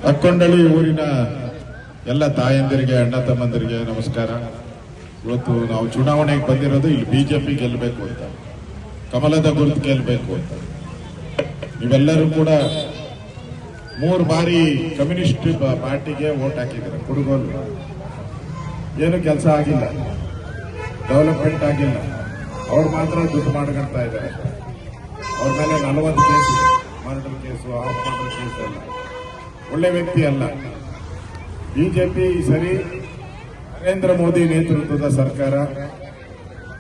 ಅಕ್ಕೊಂಡಳ್ಳಿ ಊರಿನ ಎಲ್ಲ ತಾಯಂದಿರಿಗೆ ಅಣ್ಣ ತಮ್ಮಂದಿರಿಗೆ ನಮಸ್ಕಾರ. ಇವತ್ತು ನಾವು ಚುನಾವಣೆಗೆ ಬಂದಿರೋದು ಇಲ್ಲಿ ಬಿಜೆಪಿ ಗೆಲ್ಲಬೇಕು ಅಂತ, ಕಮಲದ ಗುರುತು ಗೆಲ್ಲಬೇಕು ಅಂತ. ನೀವೆಲ್ಲರೂ ಕೂಡ 3 ಬಾರಿ ಕಮ್ಯುನಿಸ್ಟ್ ಪಾರ್ಟಿಗೆ ವೋಟ್ ಹಾಕಿದ್ದೀರ. ಕುಡುಗೋಲು ಏನು ಕೆಲಸ ಆಗಿಲ್ಲ, ಡೆವಲಪ್ಮೆಂಟ್ ಆಗಿಲ್ಲ. ಅವ್ರು ಮಾತ್ರ ದುಡ್ಡು ಮಾಡ್ಕೊಳ್ತಾ ಇದ್ದಾರೆ. ಅವ್ರ ಮೇಲೆ 40 case, murder case, of murder case ಅಲ್ಲ. ಒಳ್ಳೆ ವ್ಯಕ್ತಿ ಅಲ್ಲ. ಬಿಜೆಪಿ ಸರಿ, ನರೇಂದ್ರ ಮೋದಿ ನೇತೃತ್ವದ ಸರ್ಕಾರ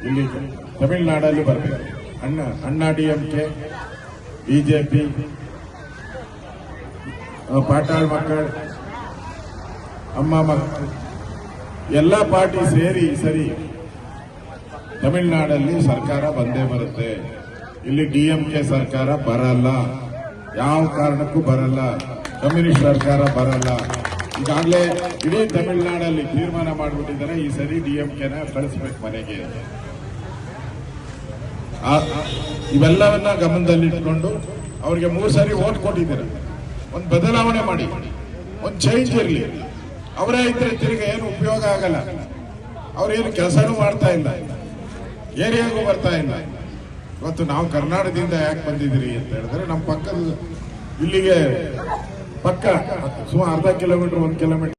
ಇಲ್ಲಿ ತಮಿಳುನಾಡಲ್ಲಿ ಬರಬೇಕು. ಅಣ್ಣಾ ಡಿಎಂಕೆ, ಬಿಜೆಪಿ, ಪಾಟಾಳ್ ಮಕ್ಕಳು, ಅಮ್ಮ ಮಕ್ಕಳು ಎಲ್ಲ ಪಾರ್ಟಿ ಸೇರಿ ಸರಿ ತಮಿಳುನಾಡಲ್ಲಿ ಸರ್ಕಾರ ಬಂದೇ ಬರುತ್ತೆ. ಇಲ್ಲಿ ಡಿಎಂಕೆ ಸರ್ಕಾರ ಬರಲ್ಲ, ಯಾವ ಕಾರಣಕ್ಕೂ ಬರಲ್ಲ. ಕಮ್ಯುನಿಸ್ಟ್ ಸರ್ಕಾರ ಬರಲ್ಲ. ಈಗಾಗಲೇ ಇಡೀ ತಮಿಳುನಾಡಲ್ಲಿ ತೀರ್ಮಾನ ಮಾಡಿಬಿಟ್ಟಿದ್ದಾರೆ, ಈ ಸರಿ ಡಿಎಂಕೆನ ಕಳಿಸ್ಬೇಕು ಮನೆಗೆ. ಇವೆಲ್ಲವನ್ನ ಗಮನದಲ್ಲಿಟ್ಕೊಂಡು ಅವರಿಗೆ 3 ಸಾರಿ ವೋಟ್ ಕೊಟ್ಟಿದ್ದಾರೆ. ಒಂದು ಬದಲಾವಣೆ ಮಾಡಿ, ಒಂದು ಚೇಂಜ್ ಇರಲಿ. ಅವರೇ ಇದ್ರೆ ತಿರುಗಿ ಏನು ಉಪಯೋಗ ಆಗಲ್ಲ. ಅವ್ರೇನು ಕೆಲಸನೂ ಮಾಡ್ತಾ ಇಲ್ಲ, ಏರಿಯಾಗೂ ಬರ್ತಾ ಇಲ್ಲ. ಇವತ್ತು ನಾವು ಕರ್ನಾಟಕದಿಂದ ಯಾಕೆ ಬಂದಿದ್ದೀರಿ ಅಂತ ಹೇಳಿದ್ರೆ, ನಮ್ಮ ಪಕ್ಕದ ಇಲ್ಲಿಗೆ ಪಕ್ಕ ಸುಮಾರು ಅರ್ಧ ಕಿಲೋಮೀಟರ್ 1 ಕಿಲೋಮೀಟರ್